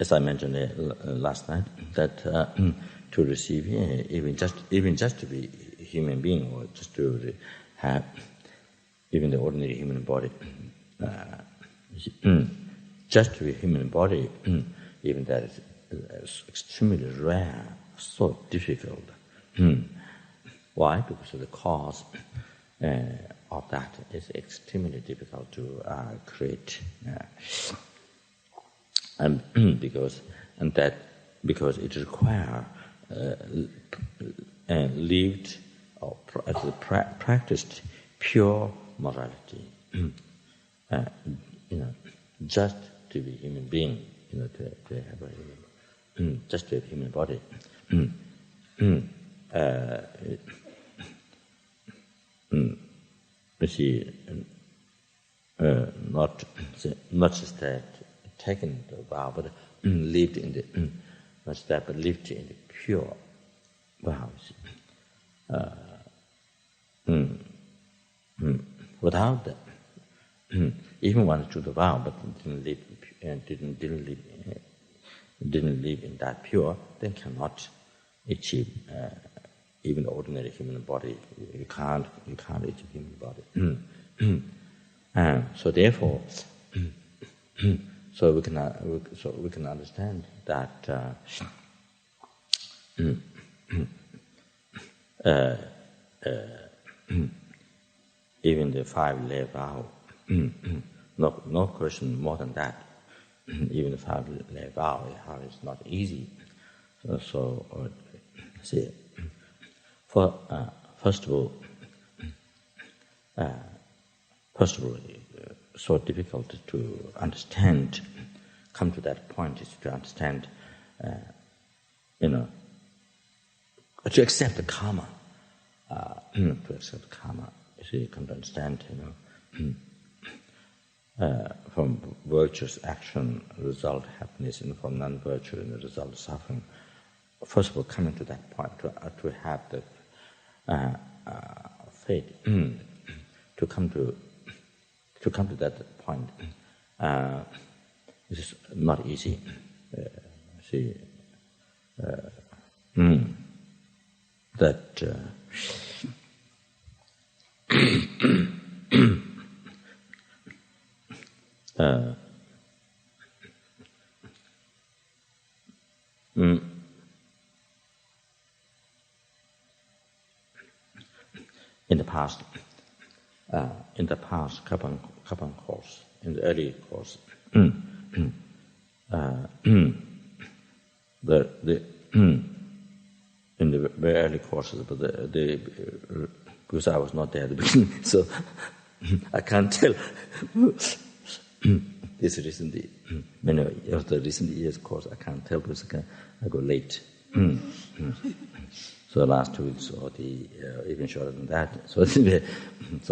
as I mentioned last night, that to receive even just to be a human being, or just to have even the ordinary human body, just to be a human body, even that is extremely rare, so difficult. Why? Because of the cause of that is extremely difficult to create, and because it requires lived or practiced pure morality. Just to be a human being, to have a just to have a human body. You see, not just that taken the vow, but lived in the not just that, but lived in the pure vows. Without that, even one took the vow, but didn't live in that pure, then cannot achieve even the ordinary human body. You can't achieve human body. So therefore, so we can understand that even the 5 lay vow, no question more than that. Even the 5 lay vow is not easy. See, first of all, so difficult to understand. Come to that point is to understand, to accept the karma. To accept karma, you come to understand, from virtuous action result happiness, and from non-virtuous and the result suffering. First of all, coming to that point, to have the faith, to come to that point, it is not easy. That in the past Kapang course, in the early course, in the very early courses, but because I was not there at the beginning, so I can't tell. This recently, many of the recent years course, I can't tell because I go late. So last 2 weeks, or even shorter than that. So I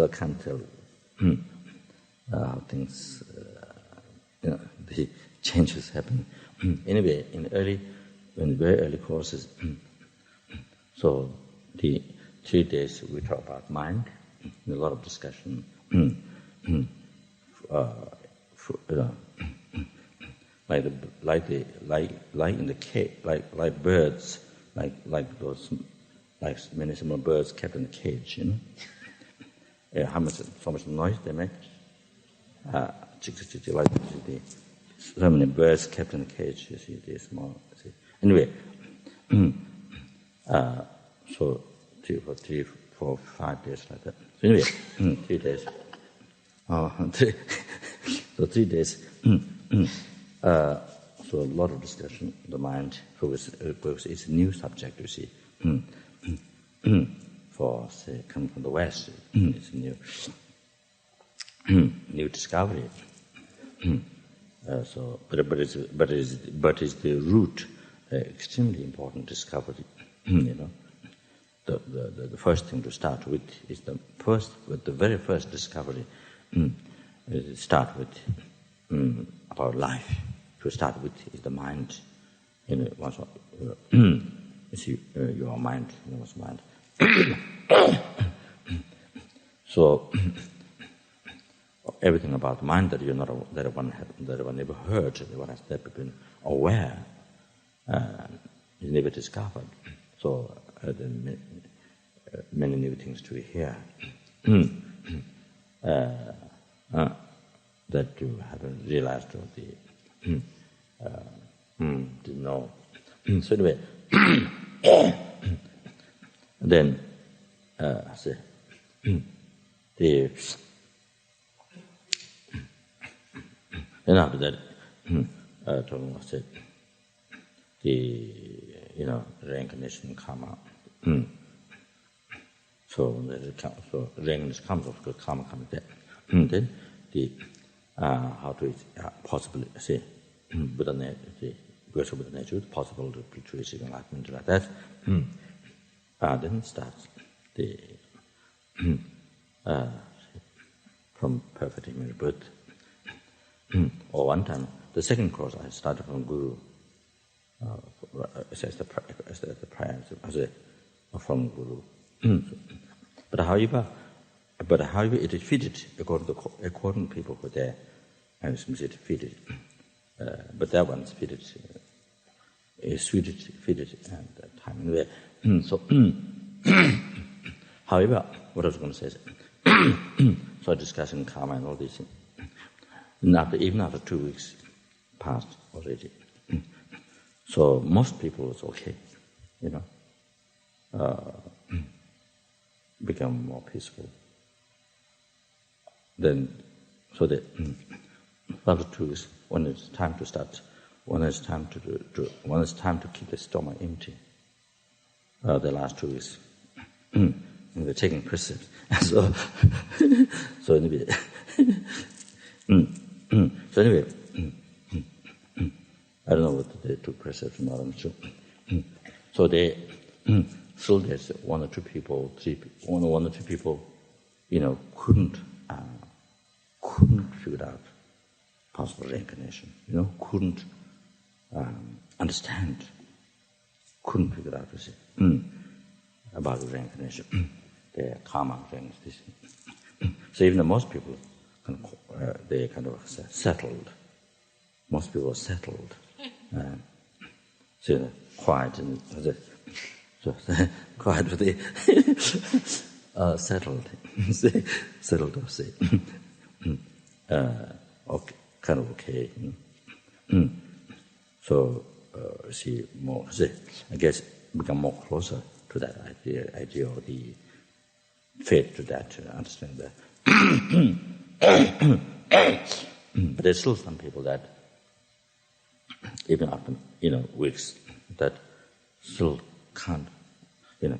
can't tell how things, the changes happen. Anyway, in very early courses, so the 3 days we talk about mind, a lot of discussion. Like in the cage, like birds, like those, like many small birds kept in the cage, so much noise they make. Like so many birds kept in the cage. You see, they're small. See. Anyway, so 3, 4, 5 days like that. So anyway, 3 days. So 3 days. So a lot of discussion. The mind, because it's a new subject. You see, for say coming from the West, it's a new discovery. So, but it's the root, extremely important discovery. The first thing to start with is the very first discovery. Start with about life. To start with is the mind. Your mind, one's mind. So everything about the mind that one never heard, that one has never been aware, is never discovered. So there are many new things to hear that you haven't realized or didn't know. So anyway, then then after that, talking about the reincarnation karma. So reincarnation comes of good karma comes there. Then the how to possibly say Buddha nature, virtual Buddha nature, possible to receive enlightenment like that. Then starts the from perfect human birth. Or one time, the second course I started from Guru, as the prayer from Guru. But however, it is fitted according to people who are there, and it's fitted. But that one's fitted, is fitted, and time and way. So, however, what I was going to say is, so discussing karma and all these things. Even after 2 weeks passed already, so most people was okay, become more peaceful. Then, so that after 2 weeks, when it's time to start, when it's time to keep the stomach empty, the last 2 weeks, we're taking precepts. So anyway. So anyway, I don't know whether they took precepts or not, I'm sure. So they still there's one or two people, couldn't figure out possible reincarnation, couldn't understand, couldn't figure out about the reincarnation, their karma things. So even most people, they kind of settled. Most people are settled. So quiet and quiet, but they settled. Settled to say, okay, kind of okay. So see more. I guess become more closer to that idea or the faith to that, understand that. But there's still some people that, even after weeks, that still can't, it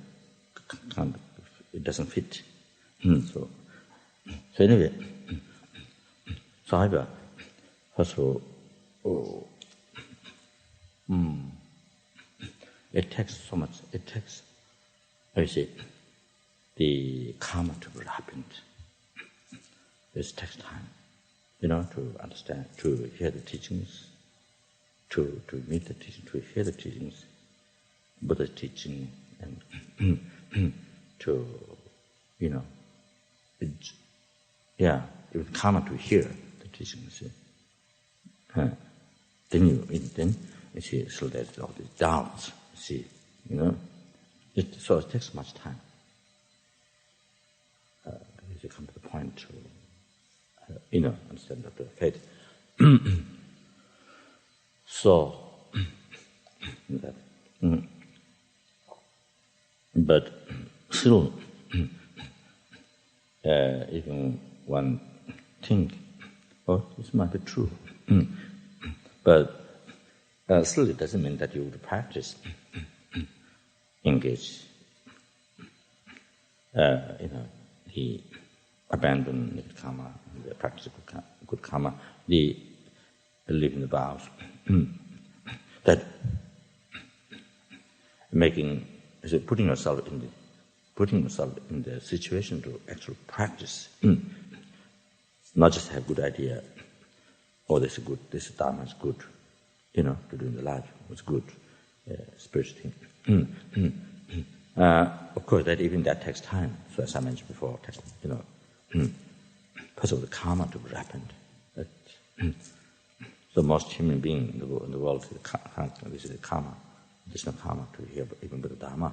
doesn't fit. So anyway, so however, first of all, it takes so much. It takes, the karma to be happened. It takes time, to understand, to hear the teachings, to meet the teaching, to hear the teachings, Buddha's teaching, and to, it was karma to hear the teachings. Then you see, so there's all these doubts. So it takes much time. You come to the point to, understand the faith. So, that, but still, even one think, this might be true. But still, it doesn't mean that you would practice, engage, the abandon negative karma, the practice of good karma, the live in the vows. That putting yourself in the situation to actually practice, not just have good idea, this dharma is good, to do in the life, it's good, spiritual thing. Of course, that takes time. So as I mentioned before, because of the karma to be rapid. So most human beings in the world, this is the karma, additional karma to hear even the Dharma.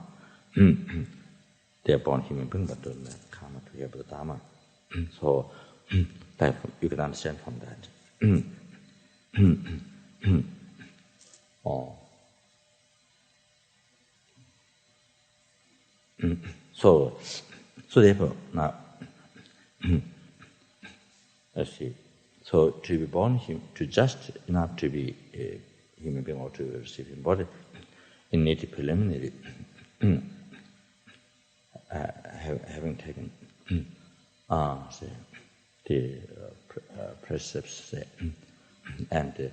They are born human beings, but don't have karma to hear the Dharma. So that you can understand from that. So therefore now, let's see. So to be born to just enough to be a human being or to receive human body, in native preliminary, having taken the precepts and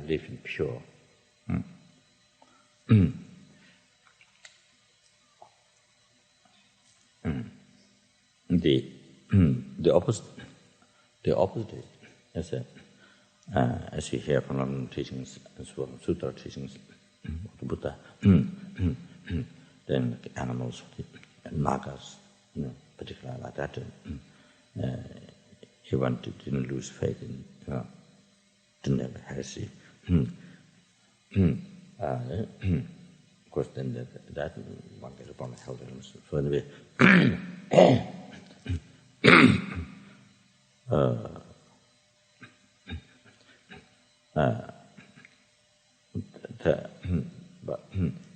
living pure. The opposite, as we hear from the teachings, as well as Sutra teachings of the Buddha, then the animals, the nagas, particularly like that, he didn't lose faith in, didn't have heresy. Of course, then that one gets upon the hell. So anyway,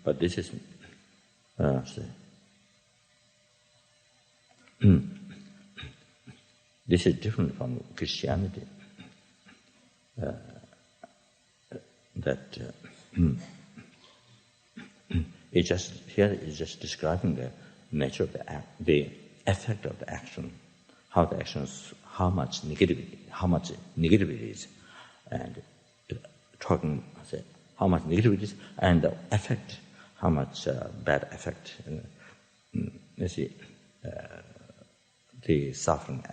but this is this is different from Christianity. That it just here is just describing the nature of the effect of the action, how the actions, how much negativity it is, and talking how much negativity is, and the effect, how much bad effect. You see, the suffering,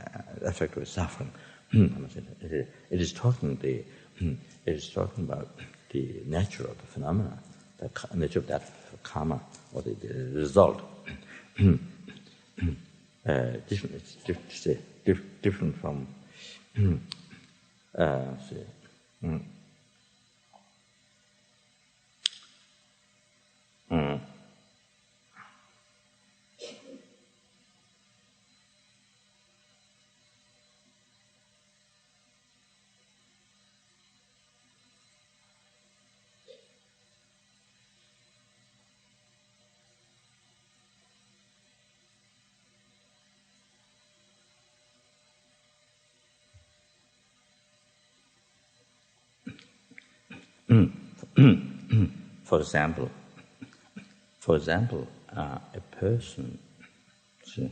effect of suffering. It is talking about the nature of the phenomena, the nature of that karma, or the result. Different from for example, a person, see,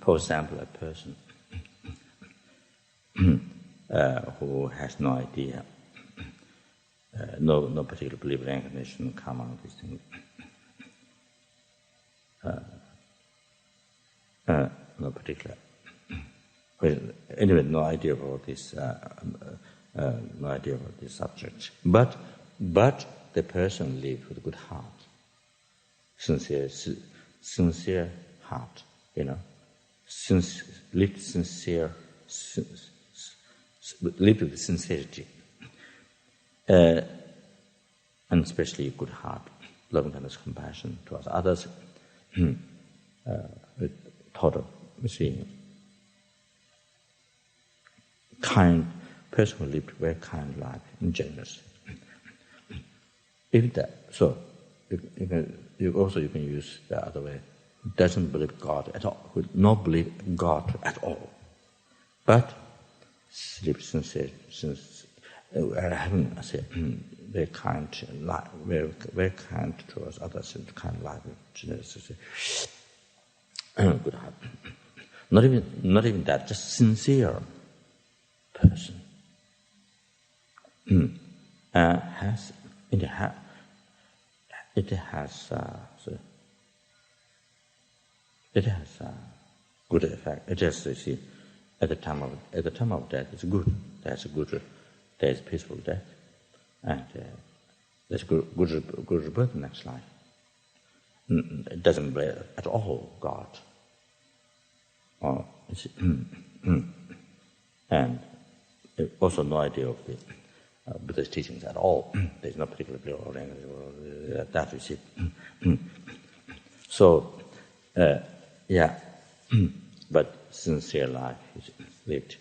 for example, a person who has no idea, no particular belief in reincarnation, karma, these things. No particular. Well, anyway, no idea about this. No idea about this subject. But the person lives with a good heart, sincere heart. Live with sincerity, and especially a good heart, loving kindness, compassion towards others. With thought of, kind person who lived very kind life and generous. If that, so you can use the other way. Doesn't believe God at all, would not believe God at all, but lives sincere, having very kind life, very kind towards others, and kind life, generous. Good heart. Not even that, just sincere person. Has good effect. It has, at the time of death, it's good. There is peaceful death, and there's good rebirth in the next life. It doesn't blame at all God. And also no idea of the Buddha's teachings at all. There's no particular blame or language or that you see. So, but sincere life is lived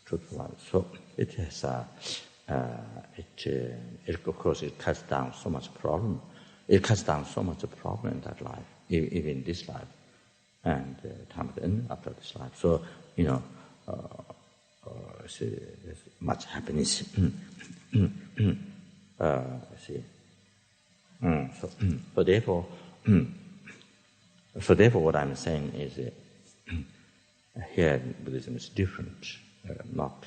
truthful life. So it has of course it cuts down so much problem. It cuts down so much problem in that life, even in this life, and time at the end after this life. So there's much happiness. So therefore, what I'm saying is here Buddhism is different, not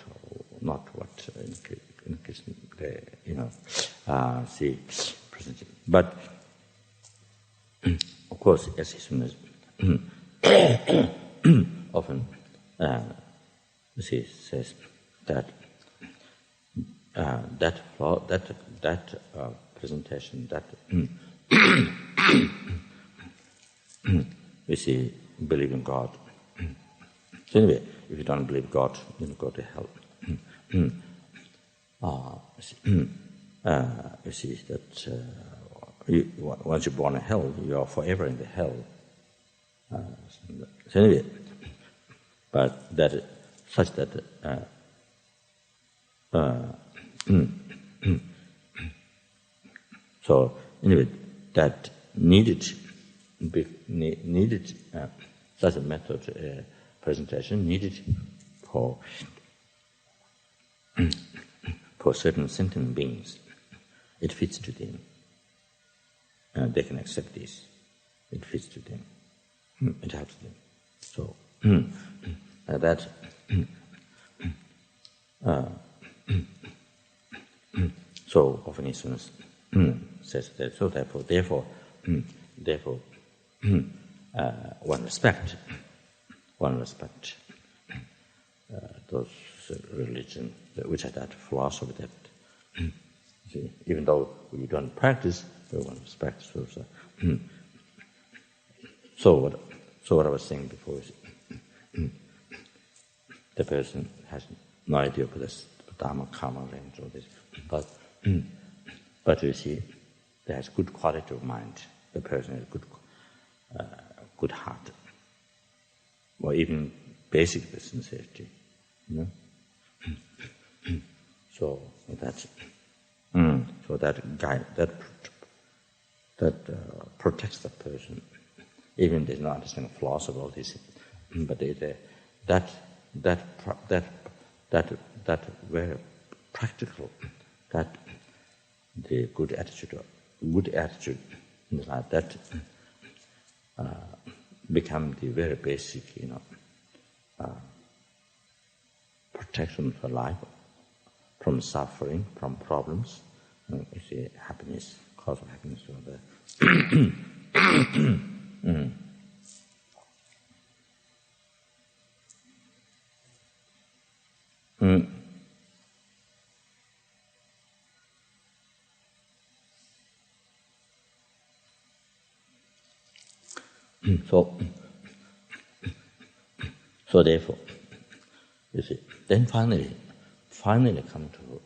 what in Krishna, presented. But of course, as Krishna often says that presentation that we see believe in God. So anyway, if you don't believe God, you go to hell. You see that once you're born in hell, you are forever in the hell. So anyway, but that such that so anyway, that needed such a method presentation needed for certain sentient beings. It fits to them. They can accept this. It fits to them. It helps them. So that so often instance says that. So therefore, one respect those religion which are that philosophy that even though we don't practice, we want respect. So what I was saying before is the person has no idea of this Dharma, karma, range, all this, but you see, there has good quality of mind. The person has good heart, or even basic sincerity. So that guide that protects the person. Even they not understand philosophy, all this, but that very practical, that the good attitude in life, that become the very basic, protection for life, from suffering, from problems, happiness, cause of happiness. So therefore, you see, then finally come to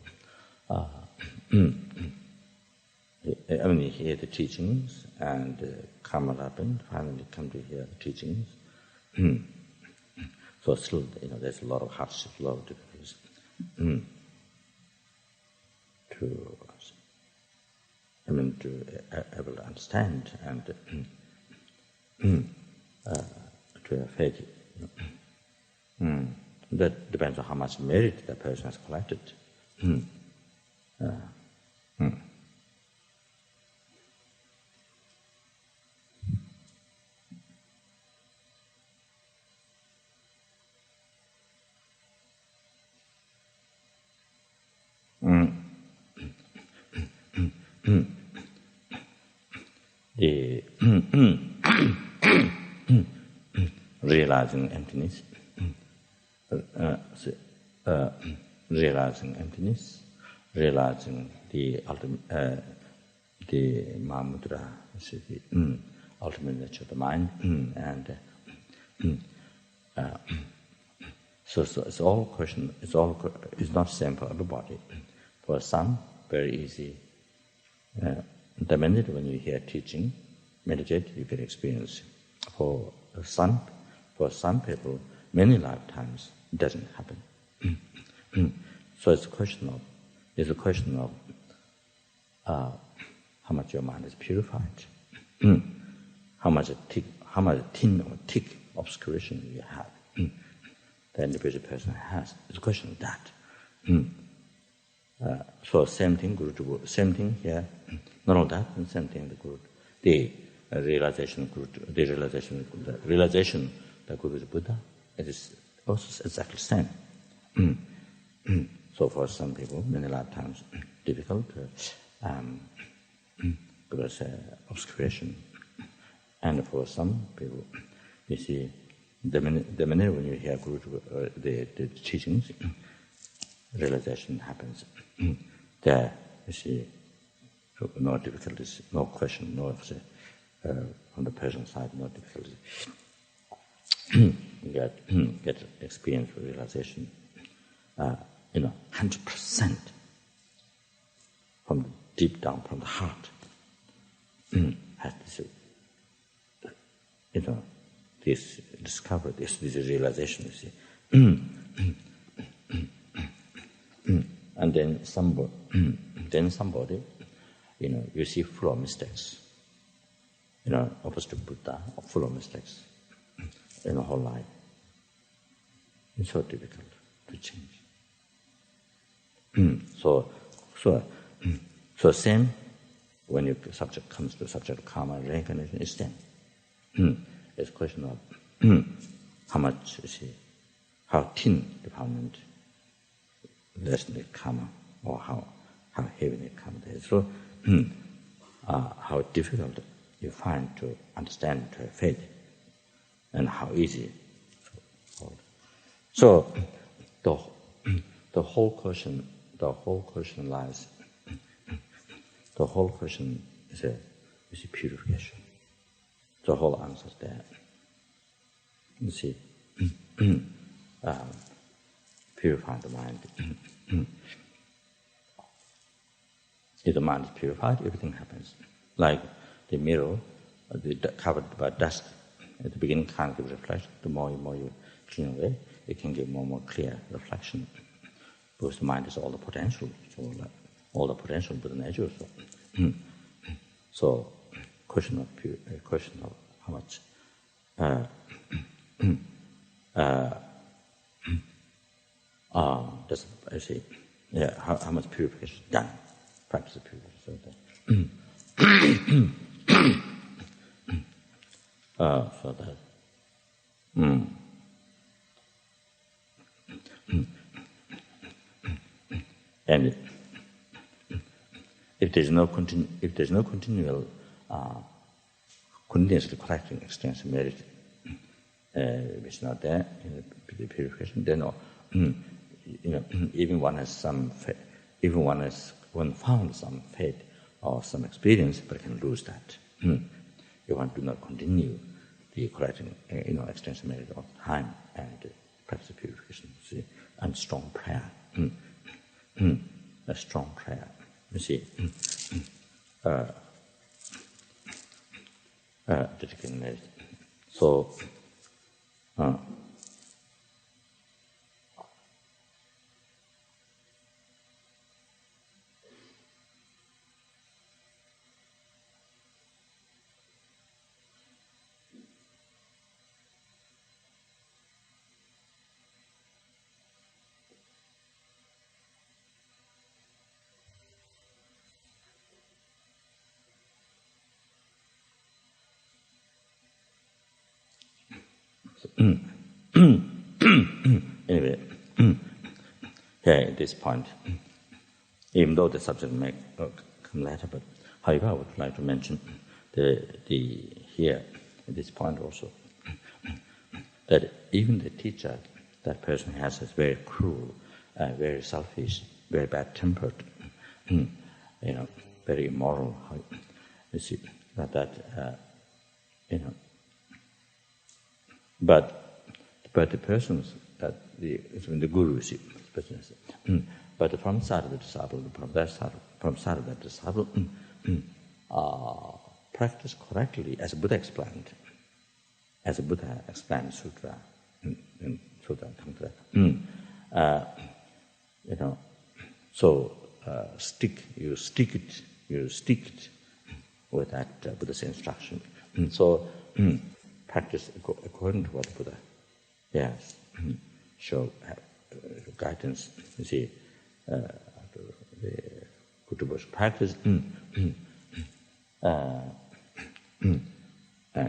hear the teachings and come up and finally come to hear the teachings. So still, there's a lot of hardships, a lot of difficulties to able to understand and to have faith. That depends on how much merit that person has collected. The realizing emptiness. Realizing emptiness realizing the ultimate, the mudra, the ultimate nature of the mind, and so it's all question. It's not the same for everybody. For some, very easy. The minute when you hear teaching, meditate, you get experience. For some people, many lifetimes it doesn't happen. So it's a question of how much your mind is purified, how much tin or tick obscuration you have. The individual person has. It's a question of that. So same thing, Guru to Guru. Same thing here. Not all that, and same thing the Guru. The realization that Guru is Buddha, it is also exactly the same. So for some people, many lifetimes difficult because obscuration, and for some people, you see, the minute when you hear Guru, the teachings, realization happens. There, you see, no difficulties, no question, no from the person's side, no difficulties. You get experience for realization, 100% from deep down, from the heart. Has this discovery, this realization, you see. And then somebody, you see full of mistakes. Opposite to Buddha, full of mistakes in the whole life. It's so difficult to change. So same when your subject comes to subject karma and reincarnation, it's same. It's a question of how much, you see, how thin department less the karma, or how heavy the karma is. So how difficult you find to understand to have faith, and how easy. So the whole question lies. The whole question is a purification. The whole answer is there. You see, purify the mind. If the mind is purified, everything happens. Like the mirror, covered by dust. At the beginning, can't give reflection. The more you clean away, it can give more clear reflection. Because the mind is all the potential, all the potential Buddha nature. So, question of how much how much purification done, practice of purification. So that. And if there's no continual continuously collecting extensive merit, which is not there in the purification, then even one has some faith, even one found some faith or some experience, but can lose that. If one do not continue the collecting, extensive merit all the time and practice purification, see, and strong prayer. A strong prayer, you see, dedicating merit. So, anyway, here at this point, even though the subject may come later, but however, I would like to mention the here at this point also that even the teacher, that person is very cruel, very selfish, very bad-tempered, very immoral. You see that but the persons that the guru, you see, but from the side of the disciple, from side of the disciple, practice correctly as Buddha explained sutra in Sutra Tantra. So you stick it with that Buddha's instruction. So practice according to what Buddha show guidance. You see, the good devotion practice.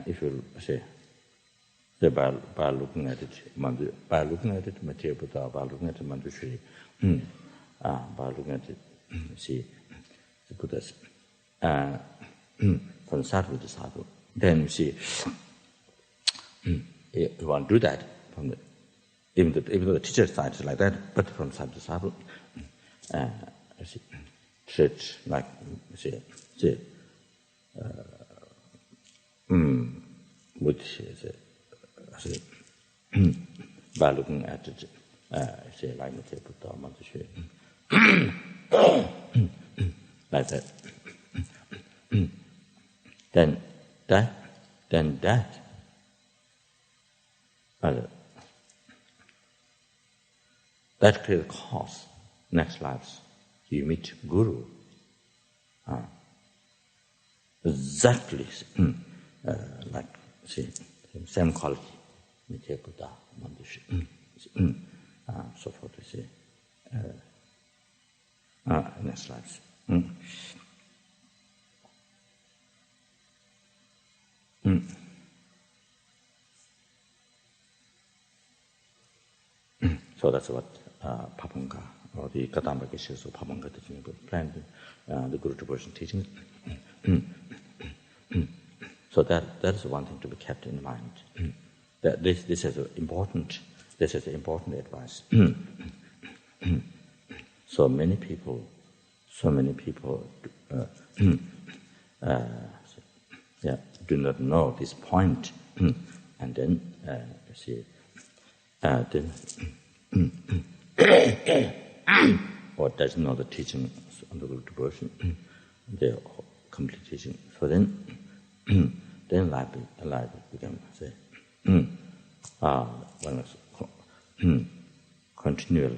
If you say by looking at it, material Buddha, by looking at it, Manjushri, by looking at it, see the Buddha's from the side of the disciple. Then you see, you want to do that from the even though the teacher side is like that, but from the side of the disciple, you see, treat like see which is by looking at it, say like material Buddha, Manjushri, like that. Then that creates cause. Next lives, you meet Guru. Exactly like see same quality, material Buddha, Manjushri, so forth. You see, next lives. So that's what Papanga or the Kadamba Geshes or Papanga teaching planned the Guru devotion teaching. So that is one thing to be kept in mind. That this is important advice. So many people do not know this point, and then see or doesn't know the teaching on the Guru devotion, the complete teaching. So then life becomes continual,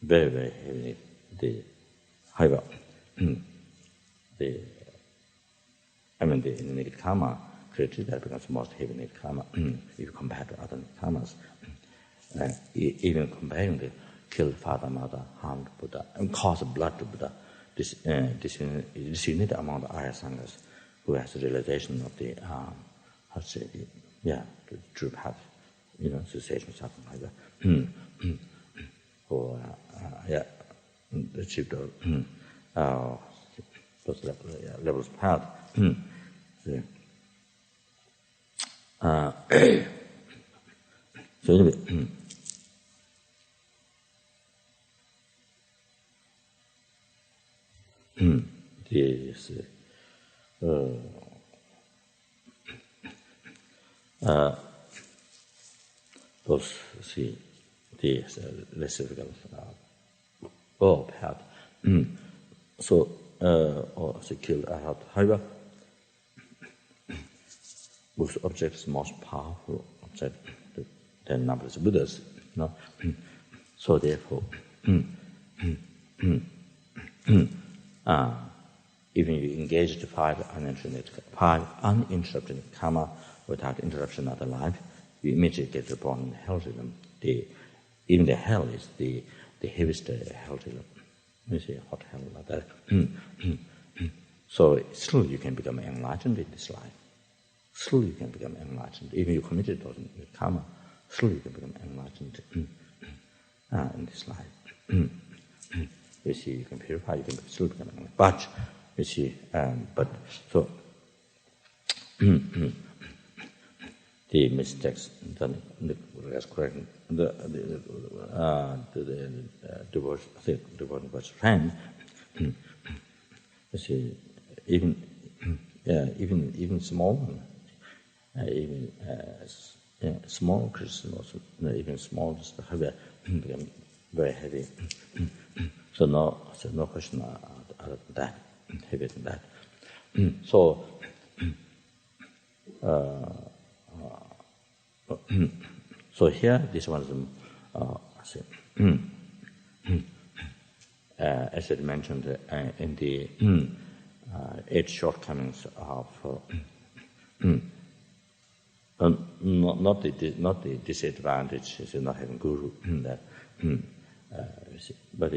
very very heavy. The negative karma created that becomes most heavy negative karma. If you compare to other karmas, even comparing the killed father, mother, harmed Buddha, and caused blood to Buddha, disunity among the Arya Sanghas who has the realization of the the true path, cessation, something like that. Or achieved those levels of path. So anyway, this those see the less difficult path. So or secure however, whose object is most powerful object than numbers of Buddhas, So therefore, even you engage the five uninterrupted karma without interruption of the life, you immediately get reborn in the hell realm. Even the hell is the heaviest hell realm. You see, hot hell like that. So still you can become enlightened in this life. Still you can become enlightened. Even you committed those karma, still you can become enlightened in this life. You see, you can purify, you can still become enlightened. But you see, so the mistakes done as correct. The devotion friend You see, even small, small criticism also, even small behavior become very heavy. So no question out of that, heavier than that. So here, this one is, as I mentioned in the 8 shortcomings of not the disadvantage is not having guru, but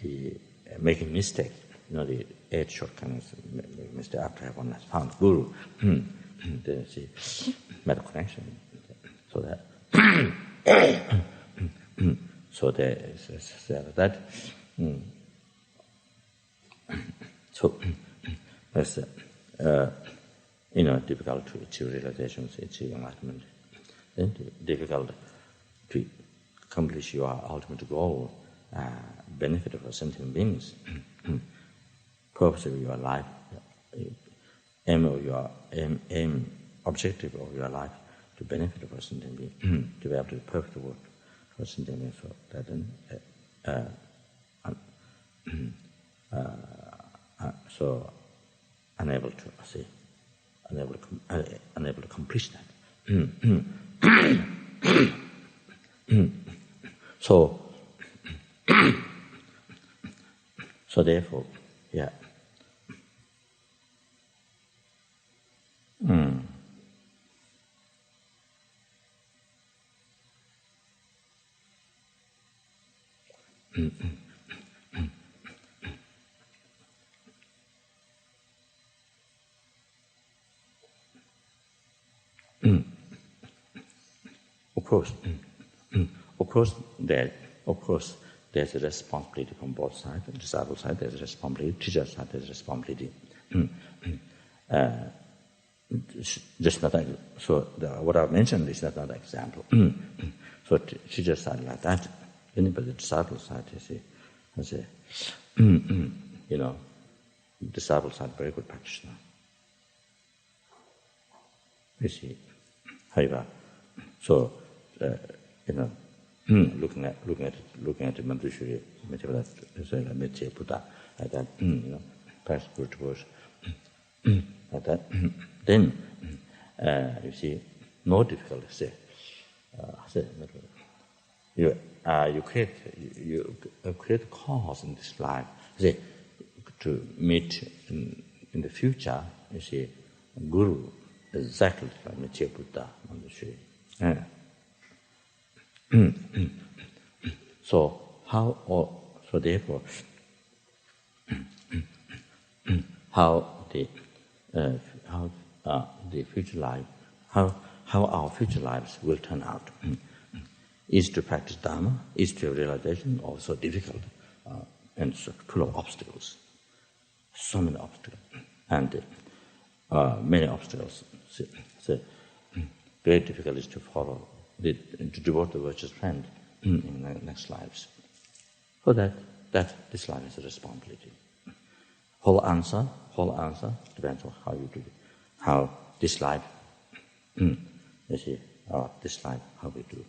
the making mistake. The 8 shortcomings, making mistake after one has found guru. Then see meta connection. So that so there is that. So that's difficult to achieve realization, achieve enlightenment. Then difficult to accomplish your ultimate goal, benefit for sentient beings, purpose of your life, objective of your life, to benefit for sentient beings, to be able to do perfect work for sentient beings. So that so unable to accomplish that. So therefore, yeah. Of course, there's a responsibility from both sides. The disciple side, there's a responsibility. Teacher side, there's a responsibility. Just not like, so what I've mentioned is not an example. So teacher side like that. But the disciple side, you see, disciple side very good practitioner. You see, however, so looking at the Manjushri material, Metje Buddha, like that, past spiritual words, like that. Then you see, no difficulty. You create cause in this life. See, to meet in the future, you see, Guru exactly like Metje Buddha, Manjushri. So therefore, how the future life, how our future lives will turn out, is to practice Dharma, is to realization also difficult, and so full of obstacles, so many obstacles, and many obstacles. So great difficulties to follow, to devote the virtuous friend in the next lives. For that this life is a responsibility. Whole answer depends on how you do it. How this life, you see, this life, how we do.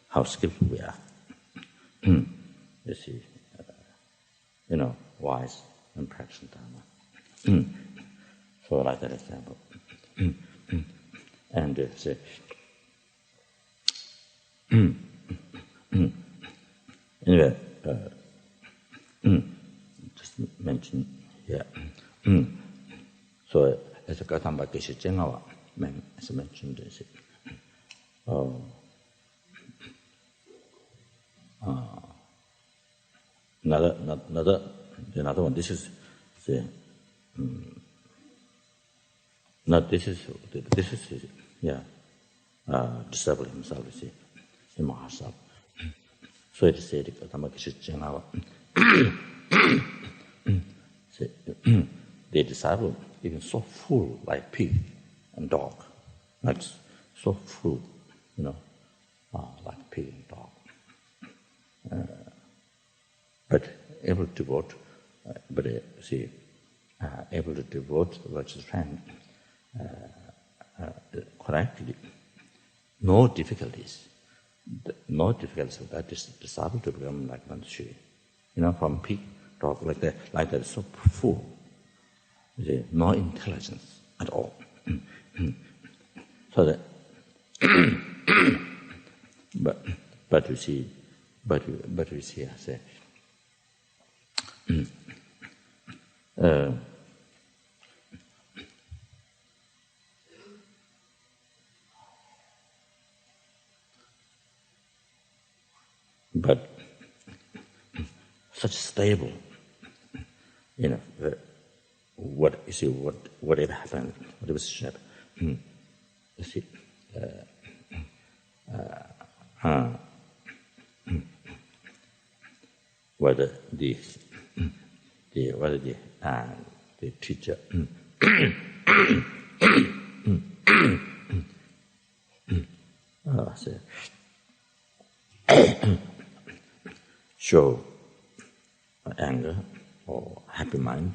How skillful we are. You see, wise and practicing Dharma. So like that example. And say, anyway, just mention here. So as a Gautama Geshe Jengawa, as I mentioned, another one. This is the. Disciple himself, you see, in Mahasab. So it is said, the disciple even so full like pig and dog. That's so full, like pig and dog. but able to devote, able to devote virtuous friend correctly. No difficulties. No difficulties of that is disciple to become like Manjushri. From peak talk like that, so full. No intelligence at all. So that, but you see, I say, but such stable, whatever happened, whatever should happen, you see, whether the teacher show anger or happy mind,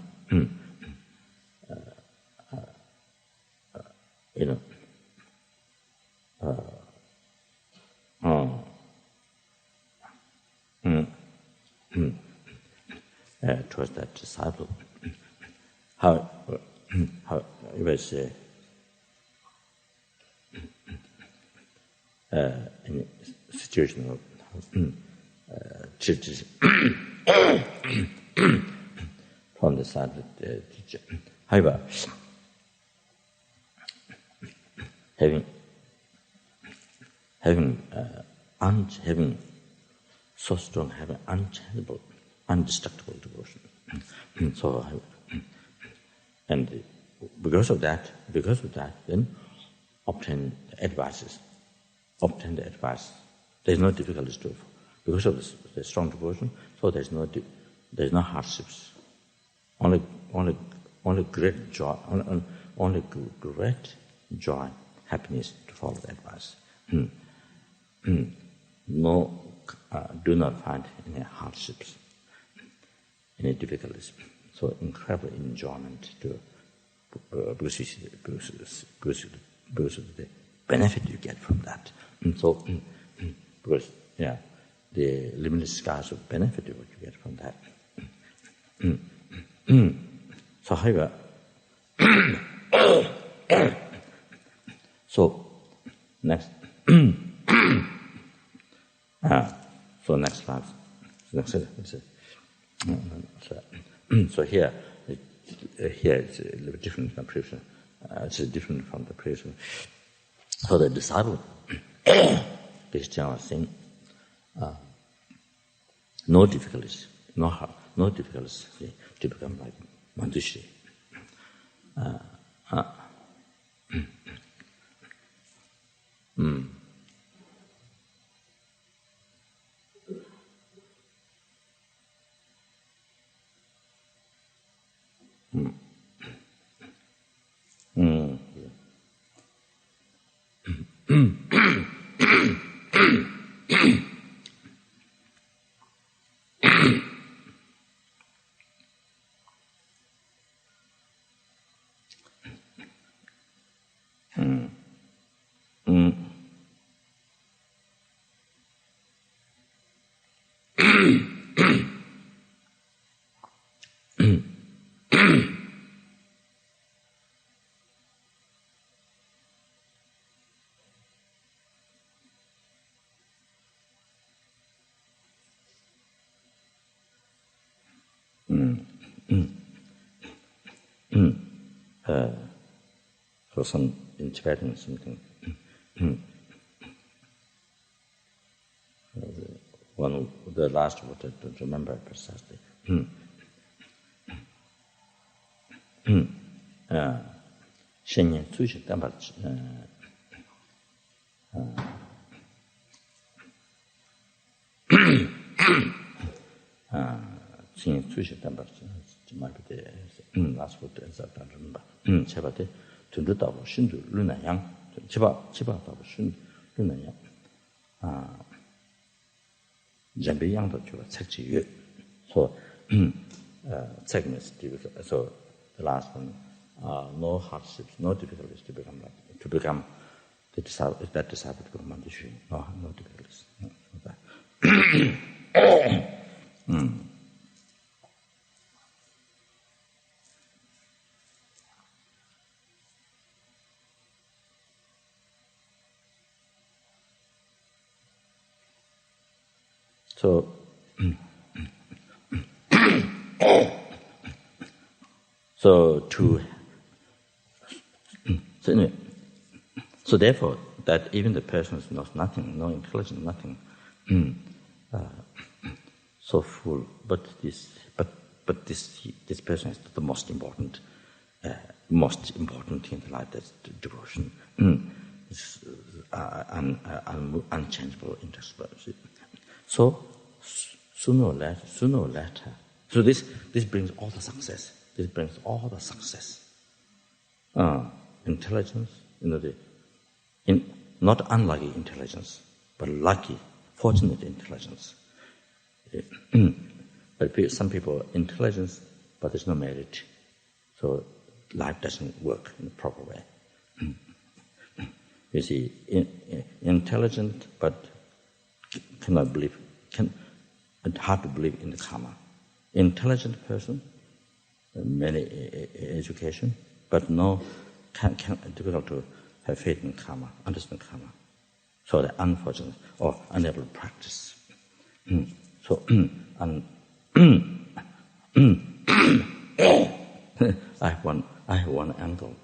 towards that disciple. How you will say, in a situation of from the side of the teacher. However, having so strong, having unchangeable, indestructible devotion. So, and because of that, then obtain the advice. There's no difficulties to it. Because of the strong devotion, so there's no hardships. Only great joy, only great joy, happiness to follow the advice. No, do not find any hardships, any difficulties. So incredible enjoyment to because of the benefit you get from that. So because the limitless skies of benefit what you get from that. So however, so next class, so here it's a little bit different from previous. It's different from the previous. So the disciple, this general thing, no difficulties to become like Manjushri. So some in Tibetan something. One of the last word I don't remember precisely. 10年追求担保might be the last word I don't remember. 제바데 둔두다고 신두 르나양 제바다고 신 르나양 Jambi yang to chu chak chi yu. So second is difficult. So the last one, no hardships, no difficulties to become the disciple, that disciple to become mandishu. No difficulties. No, So, so therefore, that even the person knows nothing, no intelligence, nothing, so full. But this person is the most important thing in the life. That's devotion, unchangeable interest. So sooner or later. So this brings all the success. This brings all the success. Intelligence, not unlucky intelligence, but lucky, fortunate intelligence. But some people are intelligence, but there's no merit. So life doesn't work in the proper way. You see, intelligent, but cannot believe, hard to believe in the karma. Intelligent person, many education, but difficult to have faith in karma, understand karma. So they're unfortunate or unable to practice. So, I have one uncle.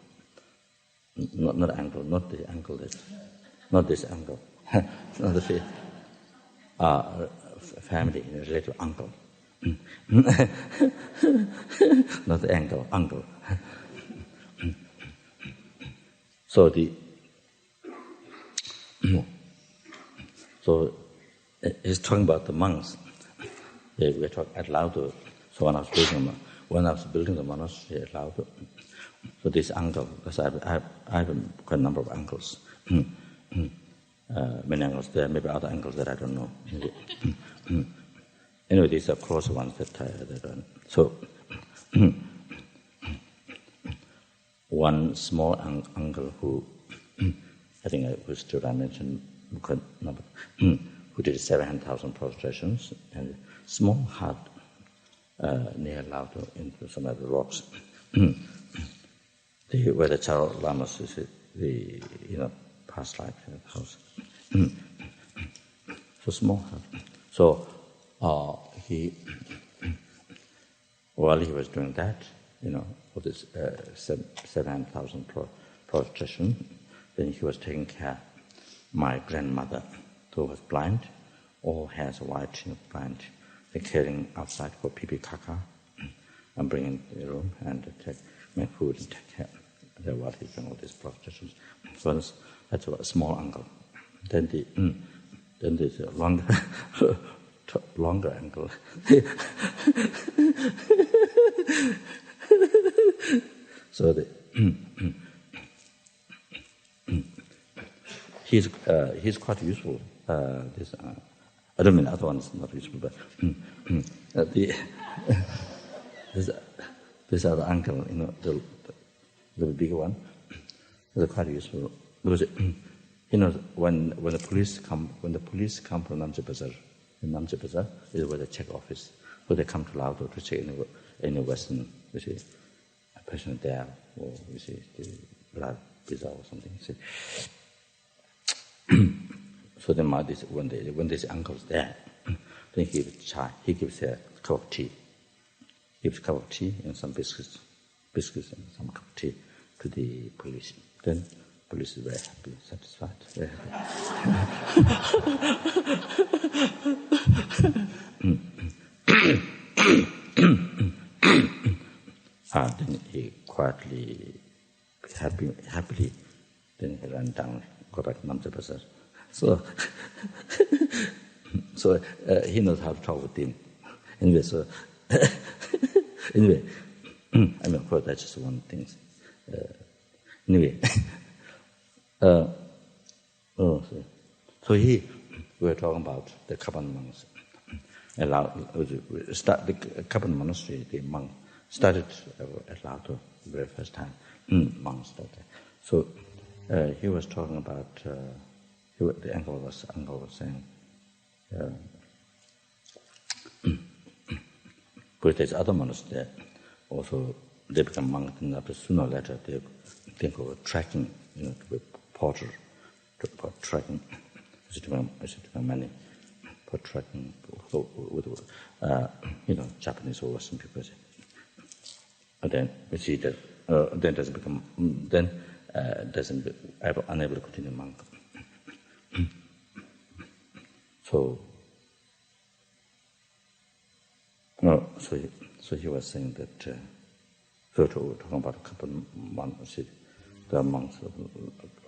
Not uncle, not the uncle not this uncle, not the faith. Family, relative uncle. Not the uncle. So he's talking about the monks. Yeah, we talk out loud. So when I was building the monastery out loud. So this uncle, because I have quite a number of uncles. Many uncles there, maybe other uncles that I don't know. Anyway, these are close ones that I don't. So one small uncle who, I think I mentioned, who did 700,000 prostrations, and small hut near Lauto into some of the rocks. Where the Charo Lamas is the past life house. So small hut. So he, while he was doing that, for this 700,000 prostration, then he was taking care of my grandmother, who was blind, all hands white, blind. They're carrying outside for pipi kaka, and bringing to the room and make food and take care. That's what he's doing all these prostrations. So that's a small uncle. Then there's a longer uncle. So he's quite useful. I don't mean the other one is not useful, but this other uncle, the bigger one, is quite useful because when the police come from Namche Bazaar, in Namche Bazaar is where the check office, so they come to Lauto to check any Western, a person there, or the blood visa or something. So then when this uncle's there, then he gives chai. He gives a cup of tea. He gives a cup of tea and some biscuits and some cup of tea to the police. Then police is very happy, satisfied, very happy. Then he quietly, happily, then he ran down, go back to Namche Bazaar. So he knows how to talk with him. Anyway, of course, that's just one thing. So we were talking about the Kaban monks. the couple monastery, the monk started at Lao the very first time. Monks started. So he was talking about. The uncle was saying. But there's other monks there. Also, they become monks, and after sooner or later they think of tracking, to be porter, for tracking. Many for tracking with Japanese or Western people. And then we see that then doesn't become doesn't unable to continue monk. So he was saying that. So talking about a couple of months, the monks, a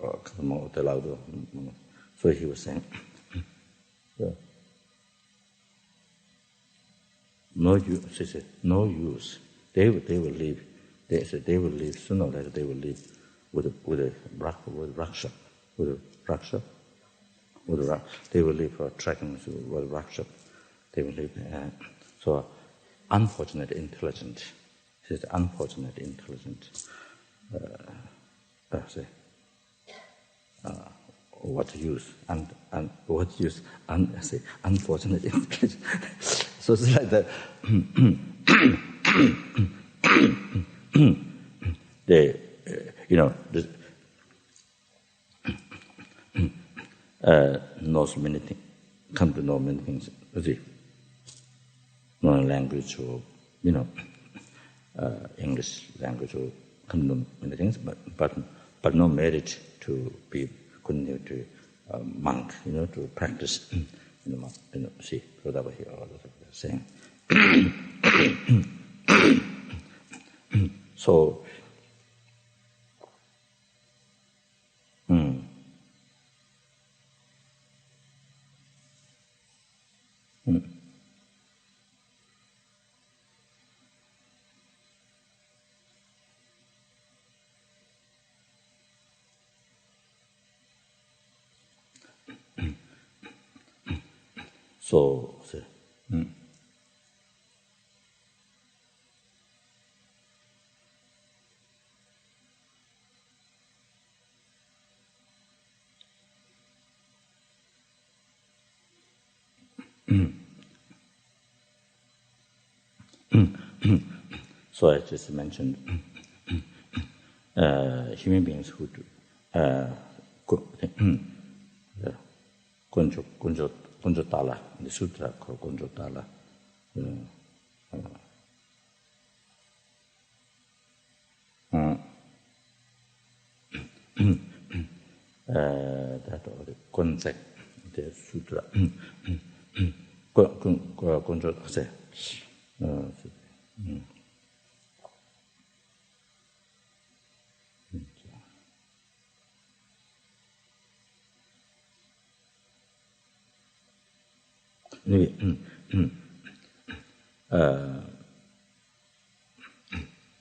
couple of months, the Lao. So he was saying, no use. No use. They will leave. They said they will leave sooner or later. They will leave with raksha. They will leave for trekking with raksha. They will leave. So unfortunate intelligent. He said unfortunate intelligent. What use? And what use? Unfortunate intelligence. So it's like that. They, knows many things, come to know many things. Know language or English language or come to know many things, but no merit to be continue to monk, to practice, see, so that way he always saying. So, so I just mentioned human beings who do Gonjo Tala, the sutra called Gonjo Tala. That or the concept, the sutra. Gonjo say. Anyway,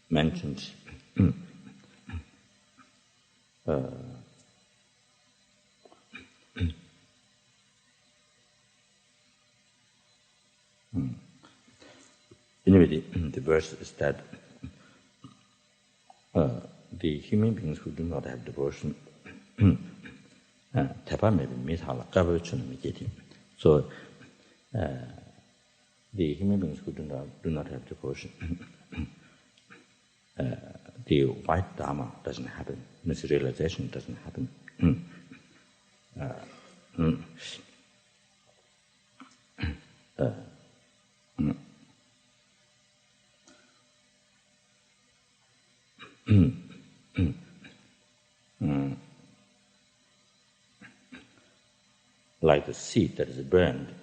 mentioned anyway, the verse is that the human beings who do not have devotion, so the human beings who do not have devotion, the white Dharma doesn't happen, realization doesn't happen. Like the seed that is burned,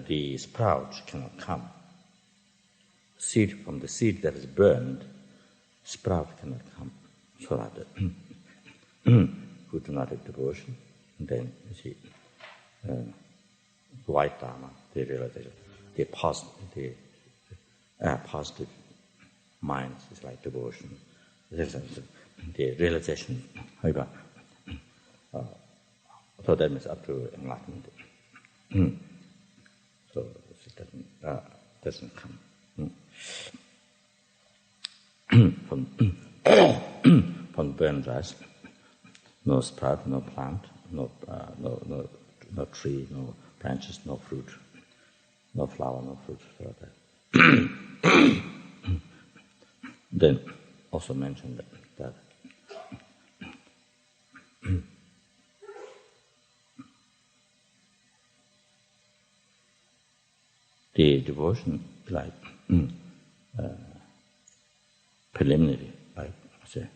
the sprout cannot come. Seed from the seed that is burned, sprout cannot come. So that who do not have devotion, then white Dharma, they realize the positive mind is like devotion. The realization, however, So that means up to enlightenment. So it doesn't come from burn dries. No sprout, no plant, no tree, no branches, no fruit, no flower, no fruit. So that. Then also mentioned that the devotion, like preliminary, like say,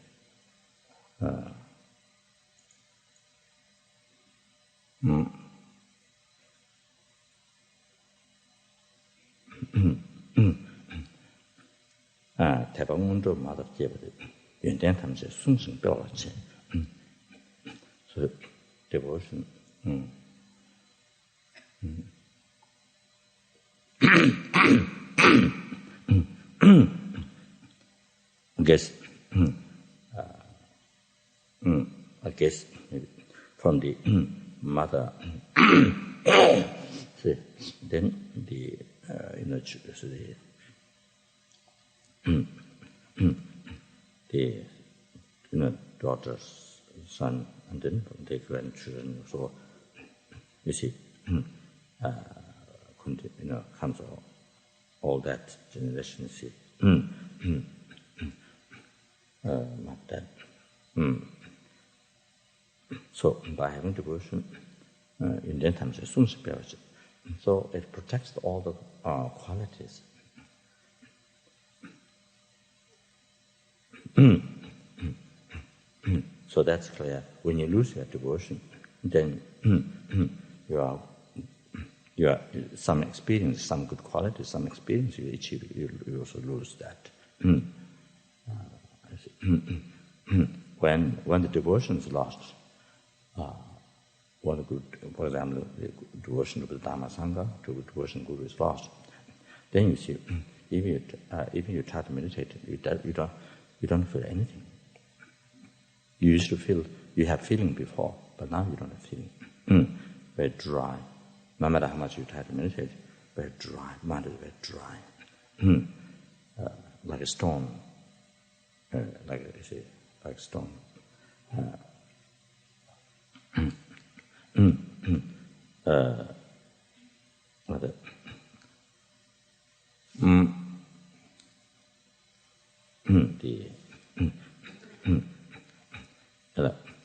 대방문도 마다 제버리 연단 탐세 순승 뼈라지. So devotion. I guess maybe from the mother. See, then the the daughter's son, and then the grandchildren. So you see, comes all that generation. See, like that. So by having devotion, in that time, so it protects all the qualities. So that's clear. When you lose your devotion, then you are some experience, some good quality, some experience you achieve. You also lose that. When the devotion is lost, for example, the devotion to the Dhamma Sangha, to the devotion Guru is lost, then you see, even you try to meditate, you don't feel anything. You used to feel, you had feeling before, but now you don't have feeling. Very dry. No matter how much you try to meditate, very dry. Mind is very dry. Like a stone. Like a stone.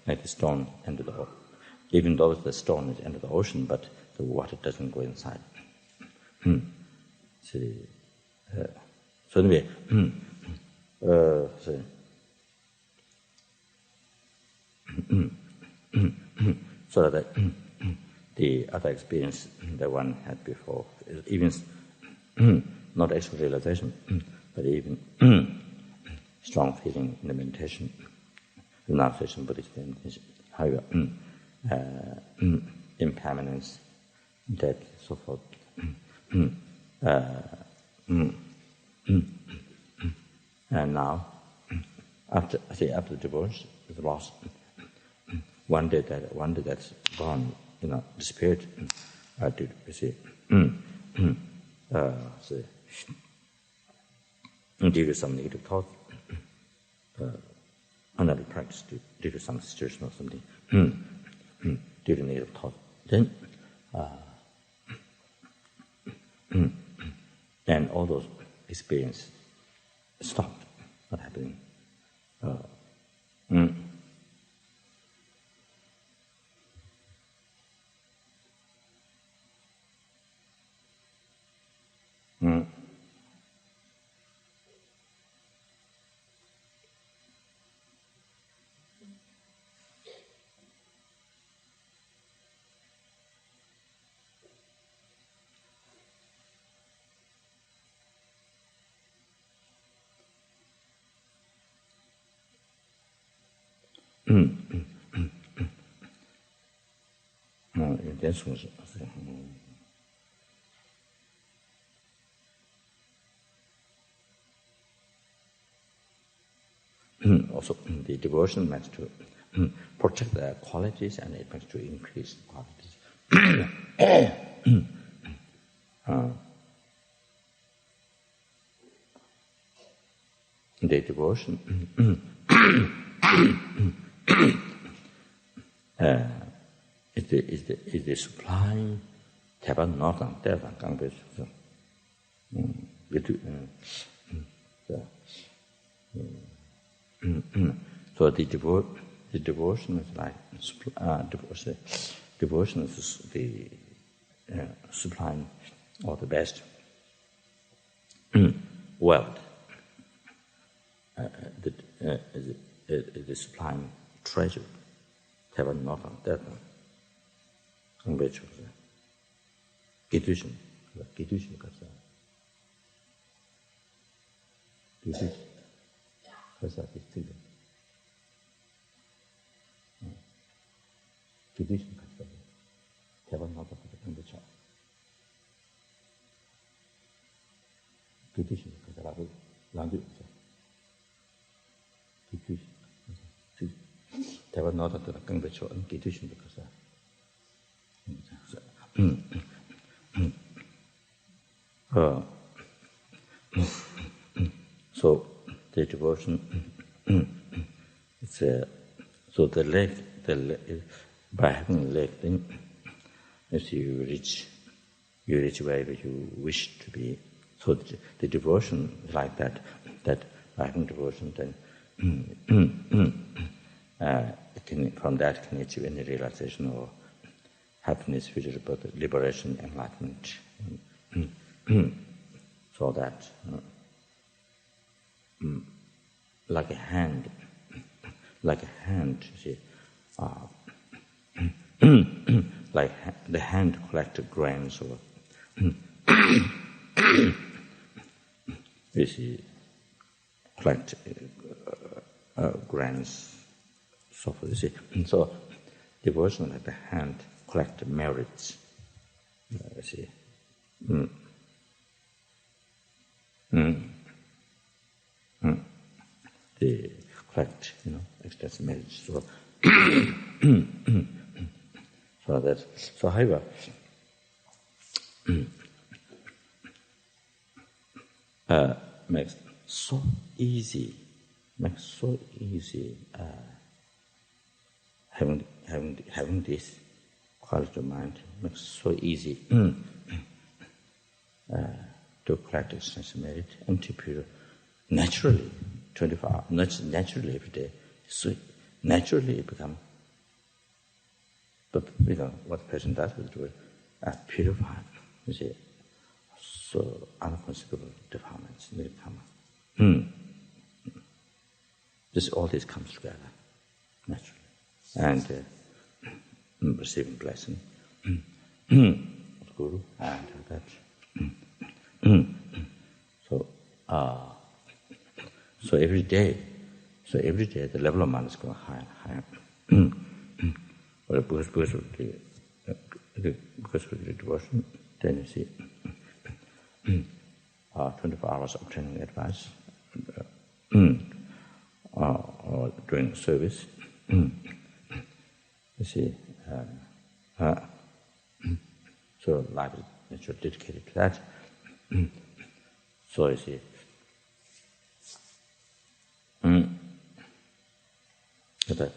Like the stone into the ocean. Even though the stone is into the ocean, but the water doesn't go inside. See, so anyway, so that the other experience that one had before, even not actual realization, but even strong feeling in the meditation, renunciation, Buddhist meditation, however, impermanence, death, so forth. And now, after the divorce is lost, one day that's gone, disappeared. Due to some negative thought, another practice, due to some situation or something, due to negative thought, then all those experiences stopped, not happening. Also, the devotion meant to protect the qualities, and it makes to increase qualities. The devotion is the sublime Taban Northern Devan Gangbei. So the devotion is like devotion is the sublime or the best wealth. The sublime treasure. Taban Northern Devan Gangbei. Gidushin kasa. Gidushin kasa gidushin. Gidushin kasa. Taban Northern Gangbei. Gidushin kasa 라고 랑주 있어. Gidushin kasa. Taban Northern Gangbei gidushin kasa. So the devotion, it's so the leg, by having a leg, then as you reach wherever you wish to be. So the devotion is like that by having devotion, then from that can achieve any realization or happiness, future birth, liberation, enlightenment. So that, like a hand, you see, like the hand collected grains or you see, collect grains. So you see, so devotion like the hand collect merits. You see. They collect, extensive merits. So, so however, makes so easy having this quality of mind makes so easy to practice extensive merit and to pure naturally 24 hours, not naturally every day. So naturally it becomes, but what the person does with it, purified. You see, so unconceivable defilements will come. All this comes together naturally, and receiving blessing of the Guru, and that. So every day the level of mind is going higher and higher. But because of the devotion, then you see 24 hours of training advice, or doing service. You see, so life is naturally dedicated to that. So you see, that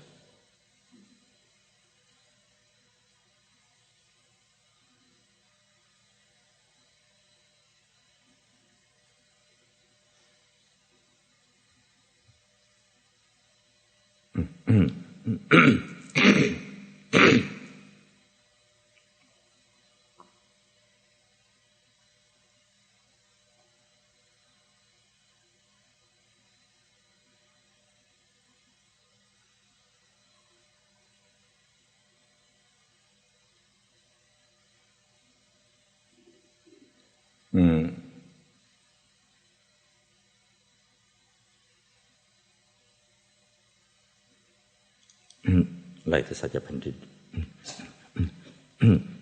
like the Satya Pandit,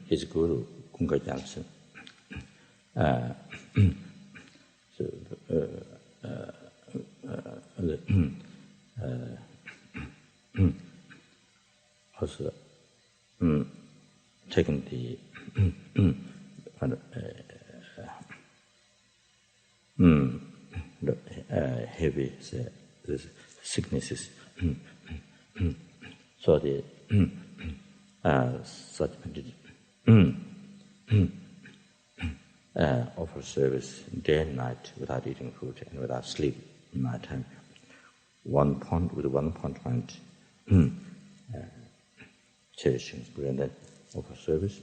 his guru, Kunga Jalsa, heavy sicknesses. So the such offer service day and night without eating food and without sleep in night time. With 1 point cherishing spirit and then offer service.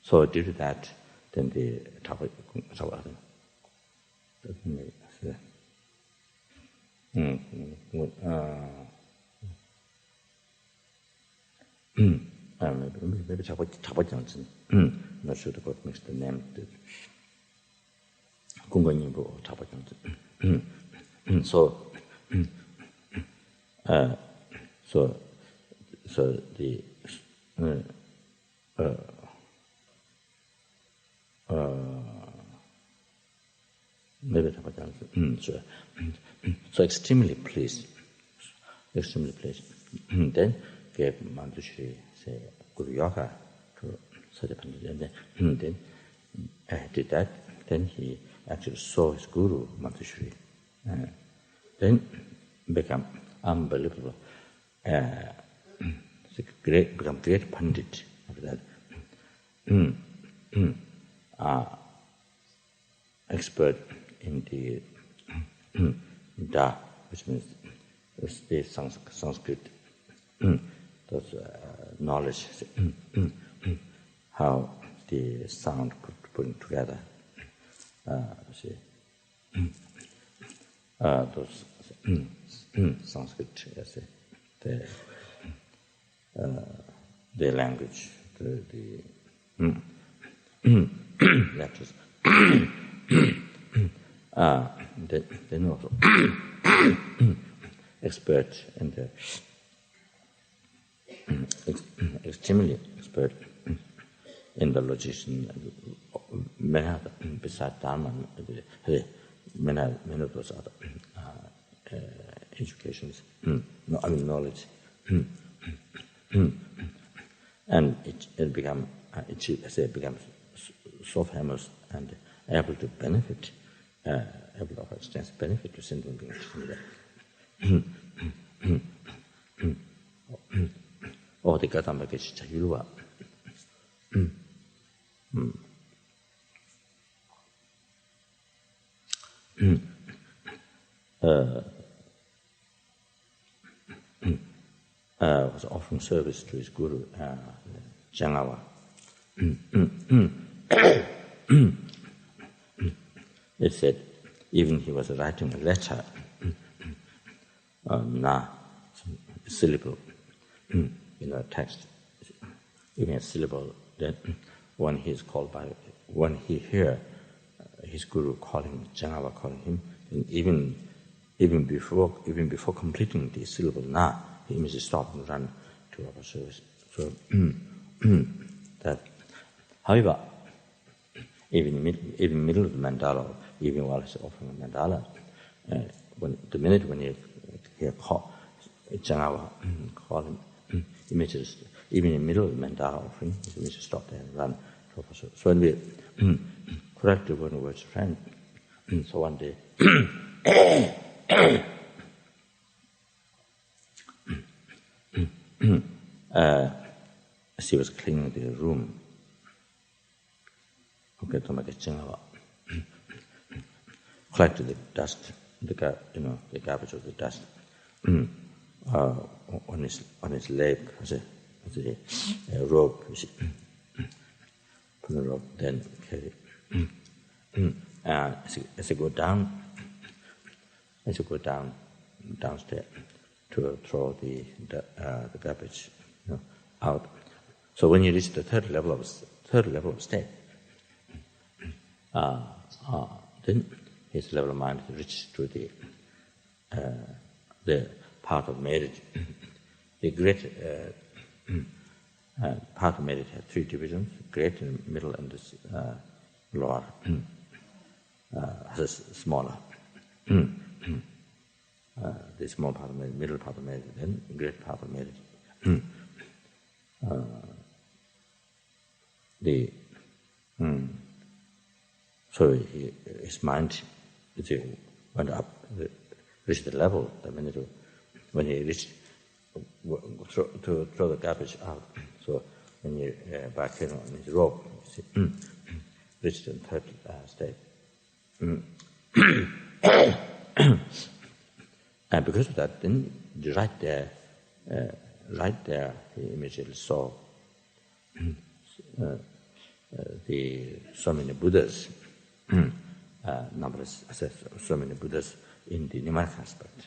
So due to that, then the topic maybe Chapajansen. I'm not sure the God makes the name. Kunganimbo or Chapajansen. So the maybe Chapajansen. So extremely pleased. Then gave Manjushri say Guru Yoga to Sajapanda. And then did that. Then he actually saw his Guru Manjushri. Then become unbelievable. Become great Pandit after that. Expert in the Da, which means the Sanskrit, those knowledge, how the sound put together. Those Sanskrit, the language, the letters. Then also expert and extremely expert in the logician, many other, besides Dharma, many of those other educations, knowledge. And it becomes so famous and able to benefit, able to offer extensive benefit to sentient beings. Or the Gadamba Geshchayulwa. Was offering service to his guru, Jangawa. It said, even he was writing a letter, syllable, text, even a syllable, that when he is called by, when he hear his guru calling, Jangawa calling him, even before completing the syllable na, he immediately stop and run to our service. So that, however, even middle of the mandala, even while he's offering a mandala, when you hear call, Jangawa call him, immediately, even in the middle of the mandala offering, he immediately stop there and run to our service. So when we correctly when we were friends, so one day. She was cleaning the room. Okay, to make a Jangawa. Collected the dust, the garbage of the dust on his leg as a rope. Put the rope, then carry. As I go downstairs to throw the garbage out. So when you reach the third level of state, then his level of mind reaches to the part of marriage. The great part of marriage has three divisions: great, middle, and lower. Has a smaller. The small part of marriage, middle part of marriage, then great part of marriage. So his mind went up, reached the level that when he reached to throw the garbage out. So when he back on his rope, reached the third state. And because of that, then right there, he immediately saw so many Buddhas, numbers, so many Buddhas in the pneumatic aspect.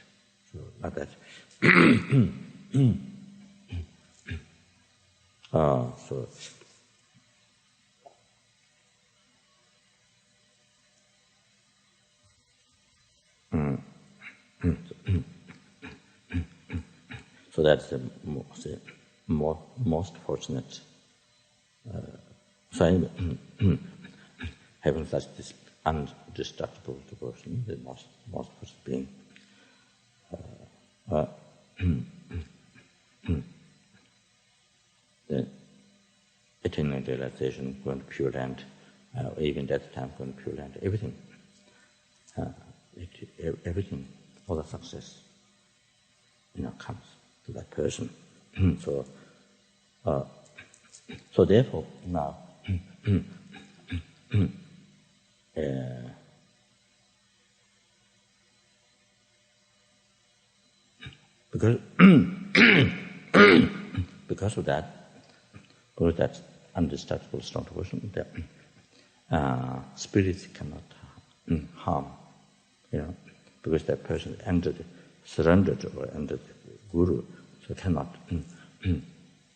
So like that. So that's the most fortunate. So anyway, having such this indestructible devotion, the most fortunate being. The attaining realization, going to Pure Land, even that time going to Pure Land, everything, all the success, comes to that person. So therefore now, because of that undestructible strong devotion, spirits cannot harm, because that person surrendered or entered the Guru, so cannot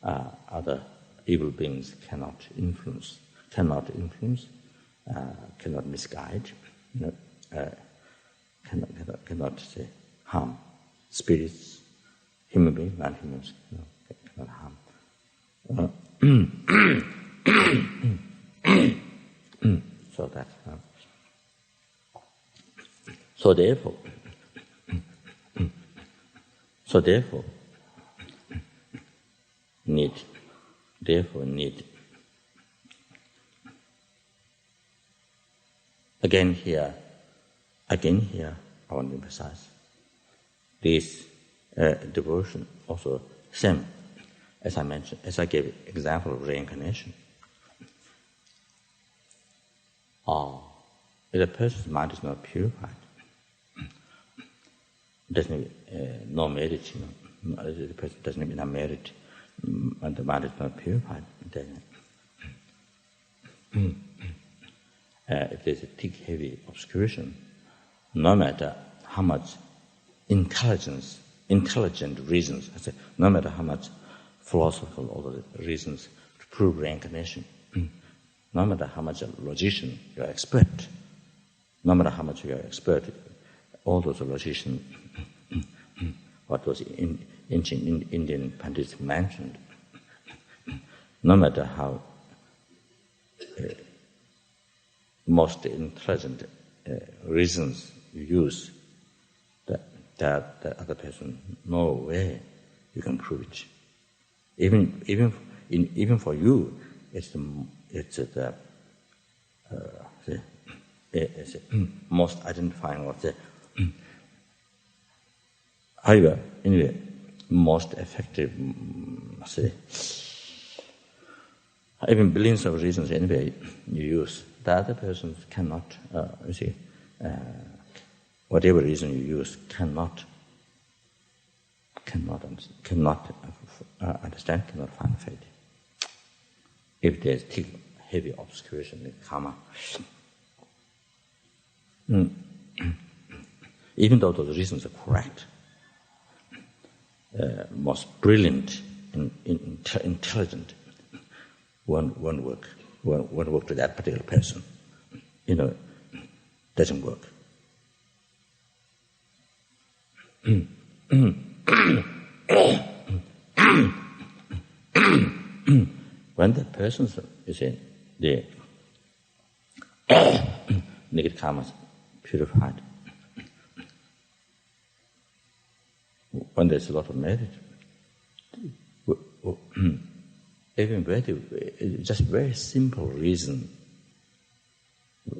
other evil beings cannot influence, cannot misguide, cannot say harm spirits, human beings, non-humans, cannot harm. So that. So therefore, need. Again here, I want to emphasize this devotion also same as I mentioned, as I gave example of reincarnation. If a person's mind is not purified, doesn't have no merit, the person doesn't have enough merit, and the mind is not purified, then if there's a thick, heavy obscuration, no matter how much intelligent reasons, no matter how much philosophical all the reasons to prove reincarnation, no matter how much a logician you're expert, no matter how much you're expert, all those logicians, what was ancient Indian Pandits mentioned, no matter how most intelligent reasons you use, that the other person, no way you can prove it. Even for you, it's the most identifying of the. However, anyway, most effective, even billions of reasons anyway you use, the other person cannot, whatever reason you use, cannot understand, cannot find faith. If there's thick, heavy obscuration in karma, even though those reasons are correct, most brilliant and intelligent, won't work to that particular person. Doesn't work. When the person is in the negative karma is purified, when there's a lot of merit, even just very simple reason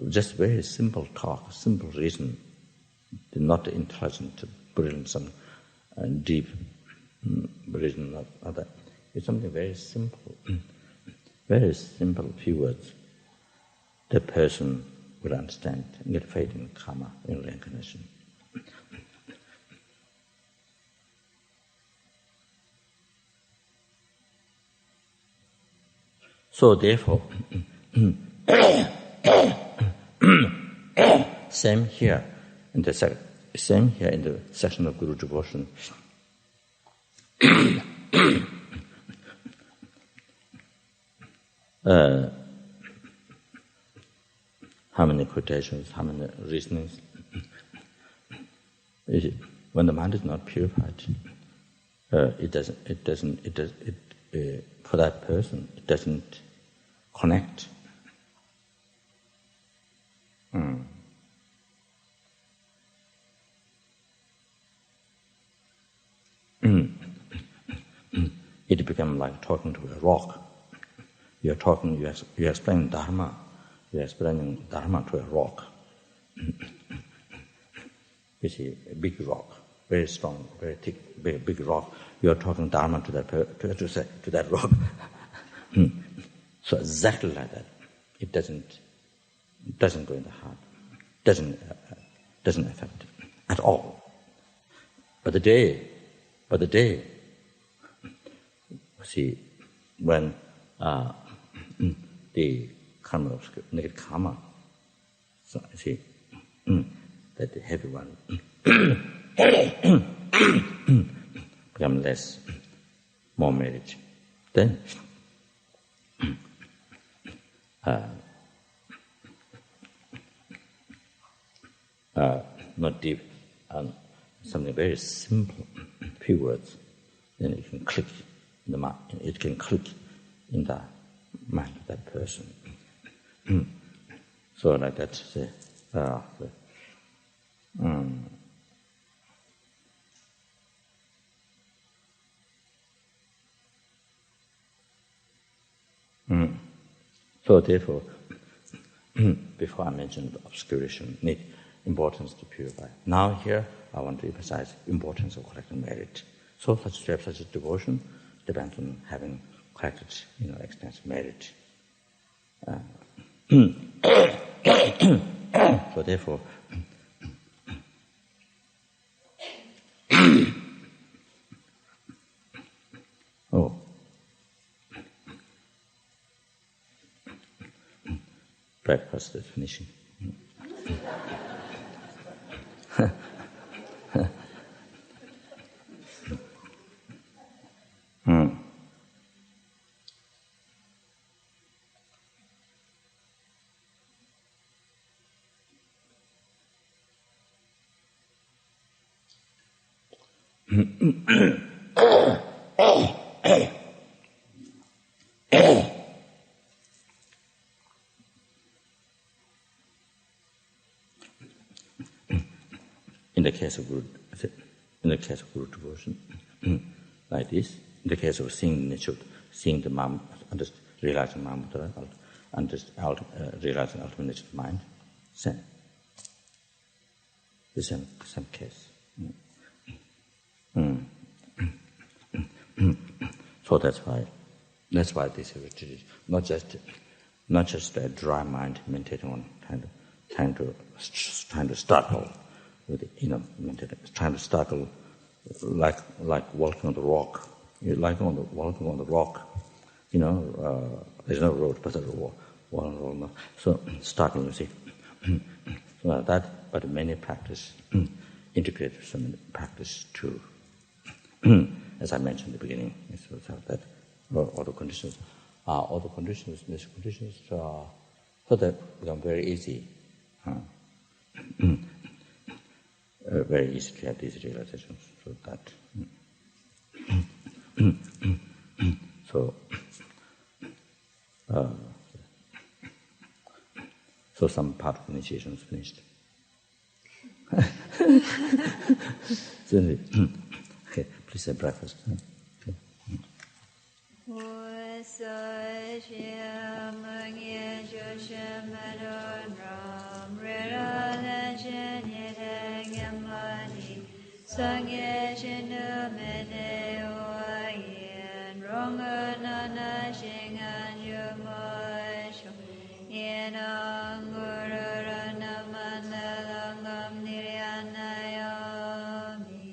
just very simple talk, simple reason, not intelligent, brilliant, some deep reason, not other. It's something very simple, few words. The person will understand and get faith in karma, in reincarnation. So therefore, same here in the section of Guru devotion. How many quotations, how many reasonings? When the mind is not purified, for that person, it doesn't connect. It becomes like talking to a rock. You explain Dharma. You're explaining Dharma to a rock. You see, a big rock, very strong, very thick, big rock. You're talking Dharma to that rock. So exactly like that. It doesn't go in the heart. Doesn't affect it at all. But the day, see, when the karma of negative karma, so see, that the heavy one become less, more merit. Then not deep, something very simple, few words, then it can click in the mind. It can click in the mind of that person. So like that, So therefore, before I mentioned obscuration, need importance to purify. Now here, I want to emphasize importance of collecting merit. So such to have such a devotion depends on having collected, extensive merit. So therefore, breakfast is finishing. In the case of Guru devotion, like this, in the case of seeing the nature, seeing the realizing mudras, realizing ultimate nature of mind, same. The same case. So that's why this retreat is not just a dry mind meditating on trying to struggle with meditating, trying to struggle like walking on the rock. Walking on the rock. There's no road, but there's a wall. So struggling, you see. So like that, but many practice integrate some practice too. As I mentioned in the beginning, so that all the conditions, these conditions, so that become very easy. Very easy to have these realizations. So that. So some part of initiation is finished. Okay, please have breakfast. Okay. Sangye Shinu Mene Oyen Ronga Nana Shingan Yumoy Shu Yenang Gururana Mandalangam Niryanayami.